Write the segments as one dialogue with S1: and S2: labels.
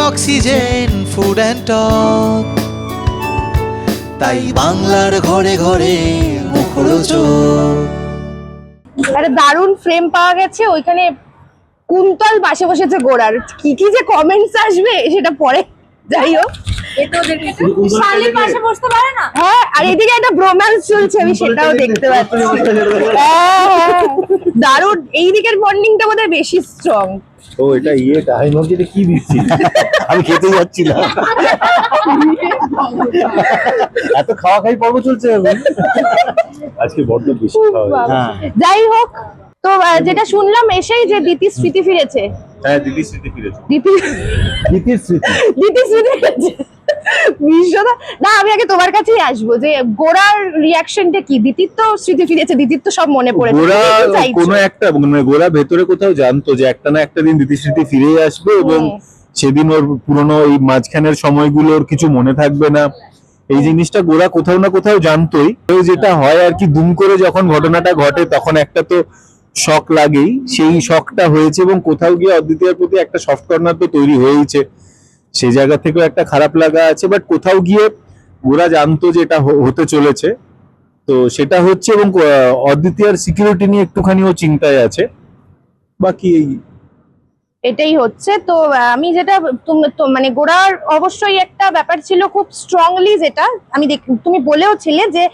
S1: Oxygen food and talk, তাই বাংলার ঘরে ঘরে মুখরোচক।
S2: একটা দারুণ ফ্রেম পাওয়া গেছে, ওইখানে কুন্তল পাশে বসেছে গোড়ার। কি কি যে কমেন্টস আসবে সেটা পরে, যাই হোক।
S3: শালি পাশে বসতে পারে না।
S2: হ্যাঁ, আর এদিকে একটা ব্রোম্যান্স চলছে, আমি সেটাও দেখতে পাচ্ছি। হ্যাঁ, দারুণ। এই দিকের বন্ডিংটা বোধহয় বেশি স্ট্রং।
S4: ও এটা ইয়েটা আমি ভাবছি এটা কি দিচ্ছি, আমি খেতে যাচ্ছিলাম। এত খাওয়া খাই পর্ব চলছে এখন আজকে বড্ড বেশি খাওয়া। হ্যাঁ
S2: যাই হোক, তো যেটা শুনলাম এসেই যে দিতি স্মৃতি ফিরেছে।
S4: হ্যাঁ দিদি স্মৃতি ফিরেছে।
S2: দিতির স্মৃতি ফিরেছে। বিশ্বদা, না আমি আগে তোমার কাছেই আসবো যে গোড়ার রিয়াকশনটা কি। দিতির তো স্মৃতি ফিরেছে, দিতির তো সব মনে পড়েছে।
S4: গোরা কোনো একটা মানে গোরা ভেতরে কোথাও জানতো যে একটা না একটা দিন দিদি স্মৃতি ফিরে আসবে এবং সেদিন ওর পুরনো এই মাঝখানের সময়গুলোর কিছু মনে থাকবে না। এই জিনিসটা গোরা কোথাও না কোথাও জানতোই। তো যেটা হয় আর কি, দুম করে যখন ঘটনাটা ঘটে তখন একটা তো শক লাগেই, সেই শকটা হয়েছে এবং কোথাও গিয়ে অদ্বিতীয়ার প্রতি একটা সফট কর্নার তো তৈরি হয়েইছে, সেই জায়গা থেকেও একটা খারাপ লাগা আছে। বাট কোথাও গিয়ে গোরা জানতো যে এটা হতে চলেছে, তো সেটা হচ্ছে। এবং অদ্বিতীয়ার সিকিউরিটি নিয়ে একটুখানি ও চিন্তায় আছে, বাকি এই
S2: এটাই হচ্ছে। তো আমি যেটা মানে গোড়ার অবশ্যই একটা ব্যাপার ছিল খুব স্ট্রংলি, যেটা আমি তুমি বলেও ছিলে যে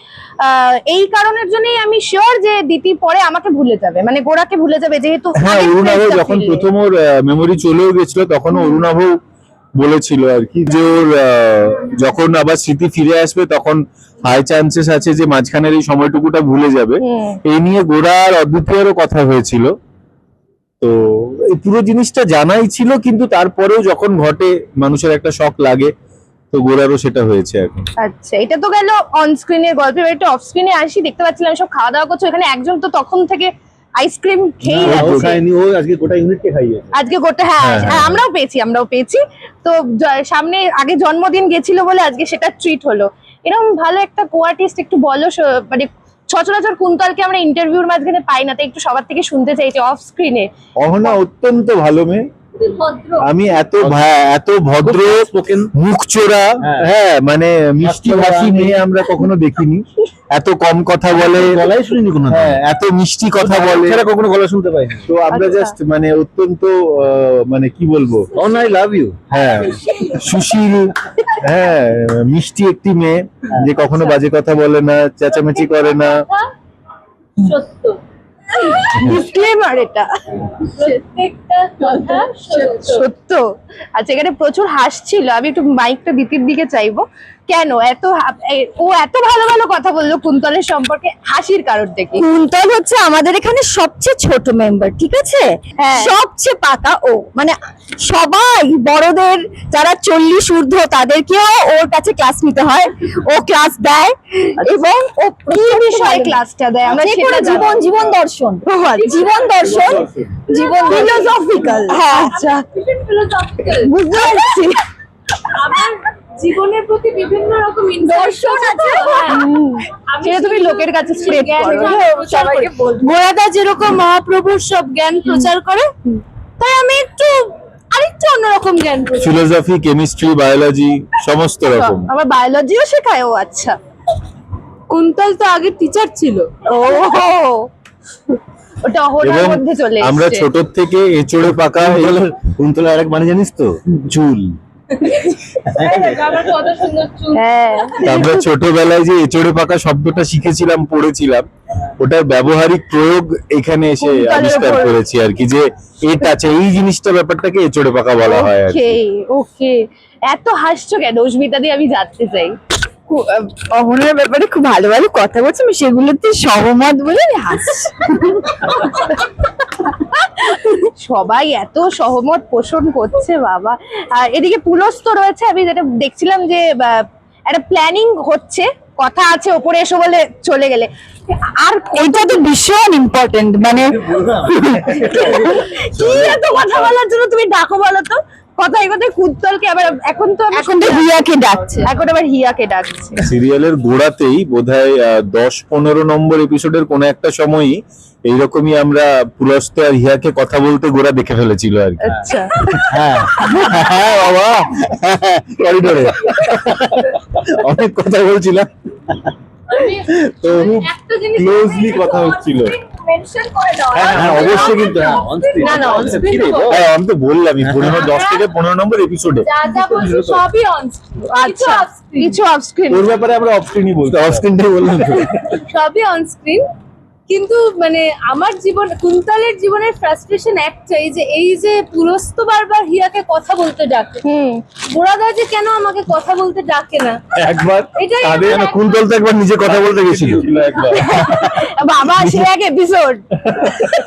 S2: এই কারণের জন্যই আমি শিওর যে দিতি পরে আমাকে ভুলে যাবে, মানে গোড়াকে ভুলে যাবে, যেহেতু
S4: হ্যাঁ অরুণাভ যখন প্রথম ওর মেমোরি চলেও গেছিল তখন অরুণাভ বলেছিল আর কি যে ওর যখন আবার স্মৃতি ফিরে আসবে তখন হাই চান্সেস আছে যে মাঝখানের এই সময়টুকুটা ভুলে যাবে। এই নিয়ে গোড়া আর অদ্বিতীয়ারও কথা হয়েছিল, তো এই পুরো জিনিসটা জানাই ছিল, কিন্তু তারপরেও যখন ঘটে মানুষের একটা শক লাগে, তো গোড়ারও সেটা হয়েছে এখন।
S2: আচ্ছা, এটা তো গেল অন স্ক্রিনের গল্প। এবার একটু অফ স্ক্রিনে আসি। দেখতে পাচ্ছিলাম সব খাওয়া দাওয়া করছো, এখানে একজন তো তখন থেকে আইসক্রিম খেয়ে যাচ্ছে।
S4: ও আজকে গোটা ইউনিটকে খাইয়েছে।
S2: আজকে গোটা, হ্যাঁ আমরাও পেয়েছি। তো সামনে আগে জন্মদিন গেছিল বলে আজকে সেটা ট্রিট হলো। এরকম ভালো একটা কো-আর্টিস্ট একটু বলো, মানে সচরাচর কুন্তলকে আমরা ইন্টারভিউর মাঝখানে পাই না, তাই একটু সবার থেকে শুনতে চাই যে অফ স্ক্রিনে।
S4: অহনা অত্যন্ত ভালো মেয়ে, আমি এত ভদ্র মুখ চোরা, হ্যাঁ মানে মিষ্টি হাসি মেয়ে আমরা কখনো দেখিনি। এত কম কথা বলে, গলায় শুনিনি কোনো, হ্যাঁ এত মিষ্টি কথা বলে, সেটা কখনো গলা শুনতে পাইনি। তো আমরা জাস্ট মানে অত্যন্ত মানে কি বলবো, আই লাভ ইউ। হ্যাঁ সুশীল, হ্যাঁ মিষ্টি একটি মেয়ে যে কখনো বাজে কথা বলে না, চেঁচামেচি করে না।
S3: সত্য
S2: ডিসক্লেমার, এটা
S3: প্রত্যেকটা কথা
S2: সত্য। আচ্ছা, এখানে প্রচুর হাসছিল। আমি একটু মাইকটা দিতির দিকে চাইবো। কেন ও এত ভালো ভালো কথা বললো কুন্তলের সম্পর্কে? হাসির কারণটা কি?
S5: কুন্তল হচ্ছে আমাদের এখানে সবচেয়ে ছোট মেম্বার, ঠিক আছে? সবচেয়ে পাকা ও, মানে সবাই বড়দের যারা 40 ঊর্ধ্ব তাদেরকেও ওর কাছে ক্লাস নিতে হয়, ও ক্লাস দেয়। এবং ও
S2: কি বিষয়ে ক্লাসটা দেয়? আমরা সেটা
S5: জীবন দর্শন, জীবন
S2: ফিলোসফিক্যাল।
S5: হ্যাঁ
S2: আচ্ছা,
S3: ফিলোসফিক্যাল।
S2: বুঝতে পারছি।
S3: আমার জীবনের প্রতি বিভিন্ন রকম দর্শন আছে,
S2: সেটা তুমি লোকের কাছে স্প্রেড করো,
S3: সবাইকে বলবো।
S5: গোড়াদা যেরকম মহাপ্রভুর সব জ্ঞান প্রচার করে, তাই আমি আরেকটু অন্যরকম জ্ঞান প্রচার।
S4: ফিলোসফি, কেমিস্ট্রি, বায়োলজি সমস্ত রকম।
S2: আমার বায়োলজিও শেখায় ও? আচ্ছা,
S5: কুন্তল তো আগে টিচার ছিল।
S2: ও ওটা অহনার মধ্যে চলে এসেছে।
S4: আমরা ছোট থেকে এচড়ে পাকা। কুন্তল আরেক মানে জানিস তো, চুল।
S3: আমার কত সুন্দর চুল।
S2: হ্যাঁ,
S4: আমরা ছোটবেলায় যে এচড়ে পাকা শব্দটা শিখেছিলাম, পড়েছিলাম, ওটার ব্যবহারিক প্রয়োগ এখানে এসে
S2: কুন্তলের
S4: আবিষ্কার
S2: উপর।
S4: করেছি আর কি, যে এটা এই জিনিসটা ব্যাপারটাকে এচড়ে পাকা বলা হয় আর কি।
S2: ওকে, এত হাসছো কেন অস্মিতা দি? আমি জানতে চাই।
S5: অহনার ব্যাপারে খুব ভালো ভালো কথা বলছে, আমি সেগুলোতে সহমত বলে হাসছি।
S2: সবাই এত সহমত পোষণ করছে বাবা। আর এদিকে পুলস্ত রয়েছে। আমি যেটা দেখছিলাম যে একটা প্ল্যানিং হচ্ছে, কথা আছে, ওপরে এসো বলে চলে গেলে। আর
S5: এটা তো ভীষণ ইম্পর্টেন্ট, মানে
S2: কি এত কথা বলার জন্য তুমি ডাকো বলো তো? কথায় কথায় কুন্তলকে আবার এখন তো
S5: হিয়াকে ডাকছে।
S2: এখন আবার হিয়াকে ডাকছে।
S4: সিরিয়ালের গোড়াতেই বোধহয় 10-15 নম্বর এপিসোডের কোন একটা সময়ই এইরকমই আমরা পুলস্ত আর হিয়াকে কথা বলতে গোড়া দেখে ফেলেছিল আর কি।
S2: আচ্ছা,
S4: হ্যাঁ হ্যাঁ বাবা, করিডোরে অনেক কথা বলছিলাম, তো
S3: একটা জিনিস
S4: ক্লোজলি কথা হচ্ছিল।
S3: মেনশন করে দাও।
S4: হ্যাঁ হ্যাঁ অবশ্যই, কিন্তু হ্যাঁ on screen।
S3: না, on screen
S4: ফিরে,
S3: বল।
S4: হ্যাঁ আমি তো বললামই 10 থেকে 15 নম্বর এপিসোডে
S3: যা যা বলছি সবই অন কিছু
S2: আচ্ছা,
S3: অফ স্ক্রিন,
S2: কিছু অফ স্ক্রিন।
S4: ওর ব্যাপারে আমরা অফ স্ক্রিনই বলতে, অফ স্ক্রিনটাই বললাম তো।
S3: সবই অন স্ক্রিন। কিন্তু মানে আমার জীবন, কুন্তলের জীবনের ফ্রাস্ট্রেশন একটাই, যে এই যে পুলস্ত বারবার হিয়াকে কথা বলতে ডাকে, গোড়াদা যে কেন আমাকে কথা বলতে ডাকে না।
S4: একবার
S3: এটাই
S4: তাদের
S3: আমার
S4: কুন্তল তো একবার নিজে কথা বলতে গেছিল একবার।
S2: বাবা সে এক এপিসোড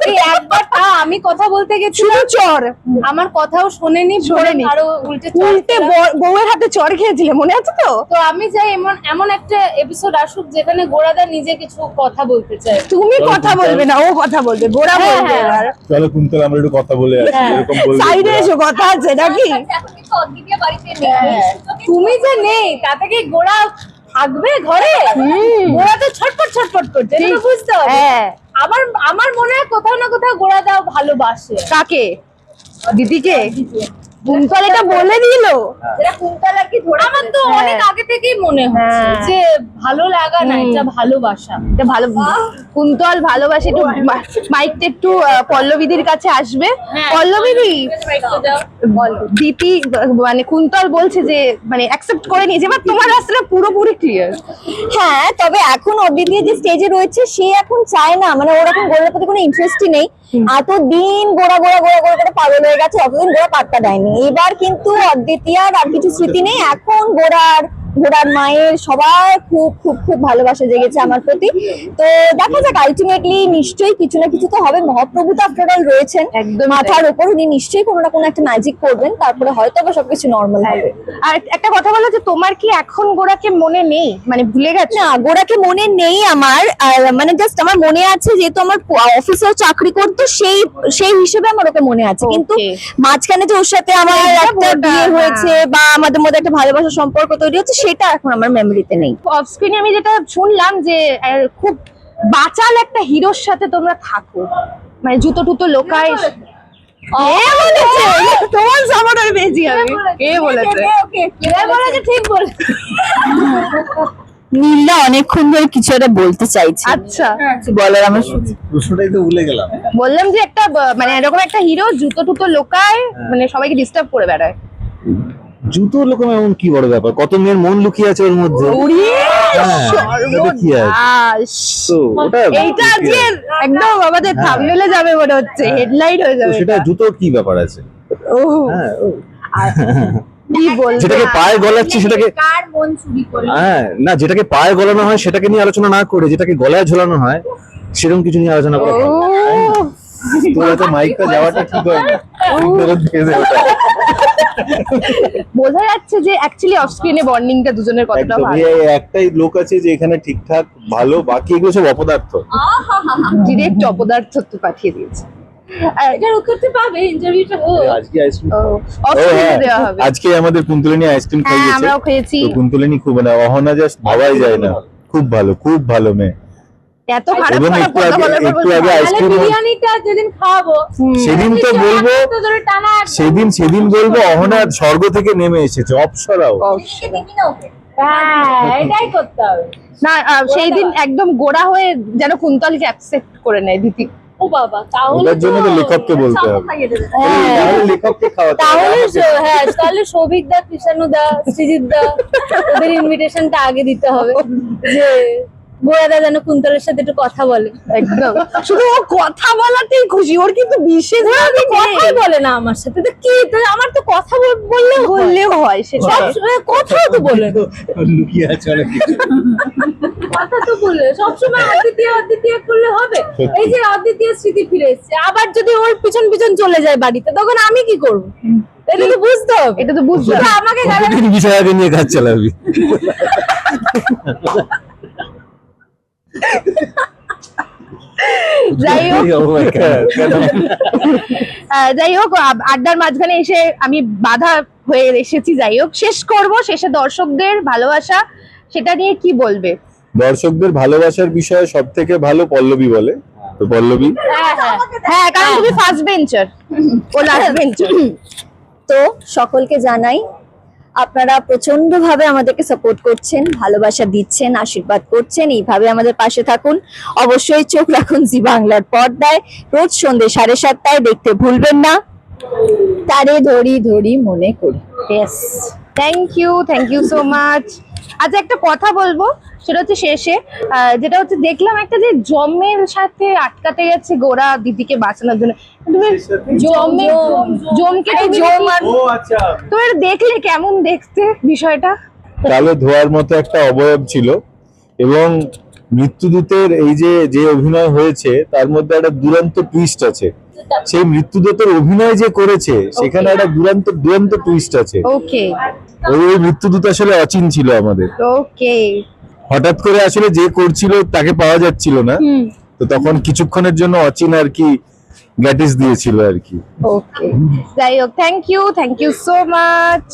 S3: এই একবার আমি কথা বলতে গেছি,
S2: শুধু চর,
S3: আমার কথাও শোনেনি,
S2: শোনেনি।
S3: আরো উল্টে
S2: উল্টে বউয়ের হাতে চর খেয়েছিলে, মনে আছে তো?
S3: তো আমি চাই এমন একটা এপিসোড আসুক যেখানে গোড়াদা নিজে কিছু কথা বলতে চায়।
S2: তুমি কথা বলবে না, ও কথা বলবে, গোড়া
S3: হ্যাঁ,
S2: বলবে।
S3: হ্যাঁ।
S2: এবার
S4: চলো কুন্তল আমরা একটু কথা বলে আসি,
S3: হ্যাঁ।
S4: এরকম বলবে
S2: সাইডে এসো, কথা আছে নাকি?
S3: তুমি যে নেই তাতে কি গোড়া থাকবে ঘরে? গোড়া তো ছটফট ছটফট করছে, এটা তো বুঝতে হবে।
S2: হ্যাঁ,
S3: আমার মনে হয় কোথাও না কোথাও গোড়া দাও ভালোবাসে।
S2: কাকে? দিদিকে? কুন্তল এটা বলে দিল।
S3: যেটা কুন্তল আর কি ধরে, আমার তো
S2: হ্যাঁ।
S3: অনেক আগে থেকেই মনে হচ্ছে
S2: হ্যাঁ।
S3: যে ভালো লাগা না, এটা ভালোবাসা।
S2: এটা ভালো, কুন্তল ভালোবাসে। একটু মাইকটা একটু পল্লবীদির কাছে আসবে।
S3: হ্যাঁ।
S2: পল্লবীদি,
S3: বলো।
S2: দীপি মানে কুন্তল বলছে যে মানে অ্যাকসেপ্ট করে নিয়েছে, এবার তোমার রাস্তাটা পুরোপুরি ক্লিয়ার।
S5: হ্যাঁ, তবে এখন অদ্বিতীয় যে স্টেজে রয়েছে সে এখন চায় না, মানে ওর এখন গোড়ার প্রতি কোনো ইন্টারেস্টই নেই। এতদিন গোড়া গোড়া গোড়া গোড়া করে পাগল হয়ে গেছে, অতদিন গোড়া পাত্তা দেয়নি। এবার কিন্তু অদ্বিতীয়ার আর কিছু স্মৃতি নেই, এখন গোড়ার মায়ের সবার খুব খুব খুব ভালোবাসা জেগেছে আমার প্রতি। তো দেখা যাক, আলটিমেটলি নিশ্চয়ই কিছু না কিছু তো হবে। মহাপ্রভু তো আফটার অল রয়েছেন
S2: একদম
S5: মাথার উপর, উনি নিশ্চয়ই কোনো না কোনো একটা ম্যাজিক করবেন, তারপরে হয়তো বা সবকিছু নর্মাল হবে।
S2: আর একটা কথা বলো, যে তোমার কি এখন গোড়াকে মনে নেই, মানে ভুলে গেছো?
S5: না, গোড়াকে মনে নেই আমার, মানে জাস্ট আমার মনে আছে যেহেতু আমার অফিসেও চাকরি করতো, সেই হিসেবে আমার ওকে মনে আছে। কিন্তু
S2: Okay.
S5: মাঝখানে যে ওর সাথে আমার একটা
S2: ওটা,
S5: বিয়ে হয়েছে বা আমাদের মধ্যে একটা ভালোবাসার সম্পর্ক তৈরি হচ্ছে, সেটা এখন আমার মেমোরিতে নেই।
S2: অফ স্ক্রিনে আমি যেটা শুনলাম যে খুব বাচাল একটা হিরোর সাথে তোমরা থাকো, মানে জুতো টুতো লোকায়। কে বলেছে? তোমার সাপোর্ট আমি পেয়েছি আমি। কে বলেছে?
S3: কে বলেছে? ঠিক বলেছে।
S5: নীলা অনেকক্ষণ ধরে কিছু একটা বলতে চাইছে,
S2: আচ্ছা,
S5: বলার আমার
S4: প্রশ্নটাই তো ভুলে গেলাম।
S2: বললাম যে একটা মানে এরকম একটা হিরো জুতো টুতো লোকায়, মানে সবাইকে ডিস্টার্ব করে বেড়ায়।
S4: জুতো লোকম এমন কি বড় ব্যাপার, কত মেয়ের মন লুকিয়ে আছে ওর মধ্যে। হ্যাঁ, ওটাতে কি আছে?
S2: সর্বনাশ!
S4: তো ওটা
S2: এইটা আজকে একদম আমাদের থাম্বনেলে যাবে মনে হচ্ছে, হেডলাইট হয়ে
S4: তো
S2: যাবে
S4: সেটা
S2: এটা।
S4: জুতোর কি ব্যাপার আছে?
S2: ও,
S4: হ্যাঁ,
S2: কি বলবো?
S4: যেটাকে পায়ে গলাচ্ছি সেটাকে,
S3: কার মন চুরি করে?
S4: হ্যাঁ না, যেটাকে পায়ে গলানো হয় সেটাকে নিয়ে আলোচনা না করে যেটাকে গলায় ঝোলানো হয় সেরকম কিছু নিয়ে আলোচনা করা ভালো।
S2: ও,
S4: তোর হয়তো মাইকটা যাওয়াটা ঠিক হয় না, ফেরত দিয়ে দে ওটা।
S2: বোঝা যাচ্ছে যে অ্যাকচুয়ালি অফ স্ক্রিনে বন্ডিংটা দুজনের কতটা
S4: একদম,
S2: ভালো।
S4: এই একটাই লোক আছে যে এখানে ঠিকঠাক ভালো, বাকি এগুলো সব অপদার্থ।
S2: ডিরেক্ট অপদার্থ তো পাঠিয়ে দিয়েছে।
S3: এটার উত্তরটা পাবে ইন্টারভিউটা হোক।
S4: আজকে আইসক্রিম,
S2: অফ স্ক্রিনে দেওয়া হবে।
S4: আজকে আমাদের কুন্তলিনী আইসক্রিম
S2: হ্যাঁ,
S4: খাইয়েছে।
S2: আমরাও খেয়েছি।
S4: তো কুন্তলিনী খুব, মানে অহনা জাস্ট ভাবাই যায় না, খুব ভালো মেয়ে।
S2: এত খারাপ
S4: এবং
S2: খারাপ
S4: একটু
S2: কথা
S4: আগে
S2: বলার পর বলছে,
S4: আগে
S3: তাহলে
S4: আইসক্রিম,
S3: বিরিয়ানিটা যেদিন খাওয়াবো
S4: সেদিন তো বলবো,
S3: তো ধরে টানা একদম।
S4: সেদিন বলবো অহনা স্বর্গ থেকে নেমে এসেছে, অপসরাও।
S3: হ্যাঁ, এটাই করতে হবে।
S2: না সেই দিন একদম গোড়া হয়ে যেন কুন্তলকে অ্যাকসেপ্ট করে নেয় দিতি।
S3: ও বাবা, তাহলে
S4: ওটার জন্য তো লেখককে বলতে হবে। তাহলে লেখককে খাওয়াতে হবে,
S3: তাহলে
S4: আমাকে না।
S3: হ্যাঁ, তাহলে সৌভিক দা, কৃষাণু দা, সৃজিত দা, ওদের ইনভিটেশনটা আগে দিতে হবে, যে গোড়াদা যেন কুন্তলের সাথে একটু কথা বলে।
S2: একদম, শুধু ও কথা বলাতেই খুশি, ওর কিন্তু বিশেষ
S3: কথাই বলে না আমার সাথে, তো কি, তো আমার তো কথা
S2: বললেও হয় সেটা।
S3: সবসময় কথা তো বলে না।
S4: লুকিয়ে আছে অনেক কিছু।
S3: কথা তো বলে সবসময় অদ্বিতীয় করলে হবে? এই যে অদ্বিতীয় স্মৃতি ফিরে এসছে, আবার যদি ওর পিছন পিছন চলে যায় বাড়িতে, তখন আমি কি করব? এটা তো বুঝতে হবে।
S2: এটা তো বুঝতে
S3: শুধু
S2: হবে।
S3: আমাকে
S4: কতদিন বিষয়াকে নিয়ে কাজ চালাবি?
S2: যাই হোক
S4: Oh my God, কেন?
S2: যাই হোক আড্ডার মাঝখানে এসে আমি বাধা হয়ে এসেছি। যাই হোক, শেষ করব, শেষে দর্শকদের ভালোবাসা সেটা নিয়ে কি বলবে?
S4: দর্শকদের ভালোবাসার বিষয়ে সব থেকে ভালো পল্লবী বলে। তো পল্লবী,
S2: হ্যাঁ, কারণ তুমি ফার্স্ট বেঞ্চার, ও লাস্ট বেঞ্চার।
S5: তো সকলকে জানাই, আপনারা প্রচন্ড ভাবে আমাদেরকে সাপোর্ট করছেন, ভালোবাসা দিচ্ছেন, আশীর্বাদ করছেন, এইভাবে আমাদের পাশে থাকুন। অবশ্যই চোখ রাখুন জি বাংলার পর্দায়, রোজ সন্ধ্যে 7:30 দেখতে ভুলবেন না। তারে ধরি ধরি মনে করি।
S2: Yes, thank you so much. আচ্ছা, একটা কথা বলবো, সেটা হচ্ছে শেষে, যেটা হচ্ছে দেখলাম একটা যে জমের সাথে আটকাতে গেছে গোরা দিদিকে বাঁচানোর জন্য। তুমি জমকে তুমি এটা দেখলে কেমন দেখতে বিষয়টা?
S4: কালো ধোয়ার মতো একটা অবয়ব ছিল, এবং মৃত্যুদূতের এই যে অভিনয় হয়েছে তার মধ্যে একটা দুরন্ত টুইস্ট আছে। সেই মৃত্যুদূতের অভিনয় যে করেছে সেখানে একটা দুরন্ত টুইস্ট আছে।
S2: ওকে
S4: ওই মৃত্যুদূত আসলে অচিন ছিল আমাদের।
S2: ওকে,
S4: হঠাৎ করে আসলে যে করছিল তাকে পাওয়া যাচ্ছিল না, তো তখন কিছুক্ষণের জন্য অচিন আর কি গ্যাটিস দিয়েছিল আর কি।
S2: ওকে, যাই হোক, থ্যাংক ইউ সো মাচ।